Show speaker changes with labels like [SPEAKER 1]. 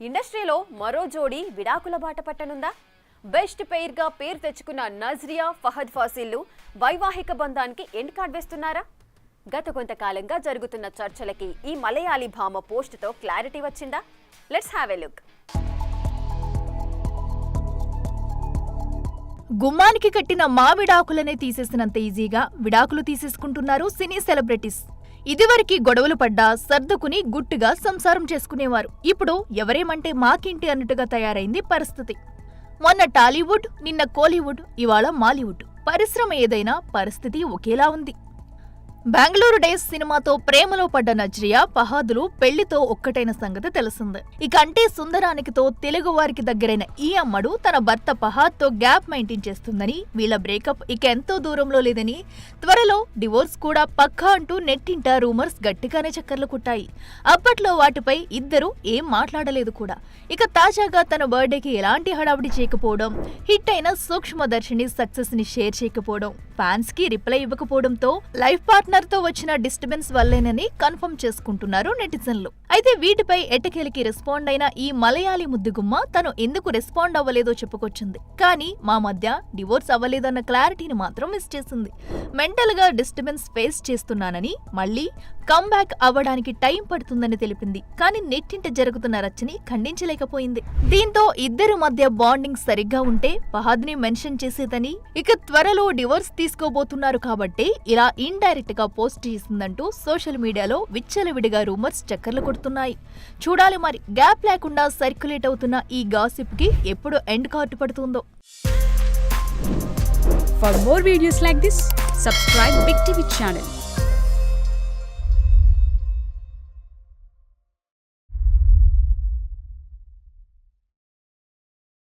[SPEAKER 1] ఇండస్ట్రీలో మరో జోడీ విడాకుల బాట పట్టనుందా? బెస్ట్ పెయిర్ గా పేరు తెచ్చుకున్న నజ్రియా ఫహద్ ఫాసిల్లు వైవాహిక బంధానికి ఎండ్ కార్డ్ వేస్తున్నారా? గత కొంతకాలంగా జరుగుతున్న చర్చలకి ఈ మలయాళీ భామ పోస్ట్ తో క్లారిటీ వచ్చిందా? Let's have a look.
[SPEAKER 2] గుమ్మానికి కట్టిన మామిడాకులనే తీసేసినంత ఈజీగా విడాకులు తీసేసుకుంటున్నారు సినీ సెలబ్రిటీస్. ఇదివరకు గొడవలు పడ్డా సర్దుకుని గుట్టుగా సంసారం చేసుకునేవారు. ఇప్పుడు ఎవరేమంటే మాకింటి అన్నట్టుగా తయారైంది పరిస్థితి. మొన్న టాలీవుడ్, నిన్న కోలీవుడ్, ఇవాళ మాలీవుడ్. పరిశ్రమ ఏదైనా పరిస్థితి ఒకేలా ఉంది. బెంగళూరు డేస్ సినిమాతో ప్రేమలో పడ్డ నజ్రియా ఫహాదులు పెళ్లితో ఒక్కటైన సంగతి తెలిసిందే. ఇక అంటే సుందరానికితో తెలుగు వారికి దగ్గరైన ఈ అమ్మడు తన భర్త ఫహాద్ తో గ్యాప్ మెయింటైన్ చేస్తుందని, వీళ్ళ బ్రేకప్ ఇక ఎంతో దూరంలో లేదని, త్వరలో డివోర్స్ కూడా పక్కా అంటూ నెట్టింట రూమర్స్ గట్టిగానే చక్కర్లు కొట్టాయి. అప్పట్లో వాటిపై ఇద్దరు ఏం మాట్లాడలేదు కూడా. ఇక తాజాగా తన బర్త్డేకి ఎలాంటి హడావిడి చేయకపోవడం, హిట్ అయిన సూక్ష్మదర్శిని సక్సెస్ ని షేర్ చేయకపోవడం, ఫ్యాన్స్ కి రిప్లై ఇవ్వకపోవడంతో లైఫ్ పార్ట్నర్ తో వచ్చిన డిస్టర్బెన్స్ వల్లేనని కన్ఫర్మ్ చేసుకుంటున్నారు నెటిజన్లు. అయితే వీటిపై ఎట్టకేలికి రెస్పాండ్ అయిన ఈ మలయాళీ ముద్దుగుమ్మ తను ఎందుకు రెస్పాండ్ అవ్వలేదో చెప్పుకొచ్చింది. కానీ మా మధ్య డివోర్స్ అవ్వలేదన్న క్లారిటీని మాత్రం మిస్ చేసింది. మెంటల్ గా డిస్టర్బెన్స్ ఫేస్ చేస్తున్నానని, మళ్లీ కమ్బ్యాక్ అవ్వడానికి టైం పడుతుందని తెలిపింది. కానీ నెట్టింట జరుగుతున్న రచ్చని ఖండించలేకపోయింది. దీంతో ఇద్దరి మధ్య బాండింగ్ సరిగ్గా ఉంటే ఫహాద్ ని మెన్షన్ చేసేదని, ఇక త్వరలో డివోర్స్ తీసుకోబోతున్నారు కాబట్టి ఇలా ఇండైరెక్ట్ గా పోస్ట్ చేసిందంటూ సోషల్ మీడియాలో విచ్చలవిడిగా రూమర్స్ చక్కర్లు కొడుతున్నాయి. చూడాలి మరి గ్యాప్ లేకుండా సర్క్యులేట్ అవుతున్న ఈ గాసిప్ కి ఎప్పుడు ఎండ్ కార్డు పడుతుందో.
[SPEAKER 3] For more videos like this, subscribe Big TV channel.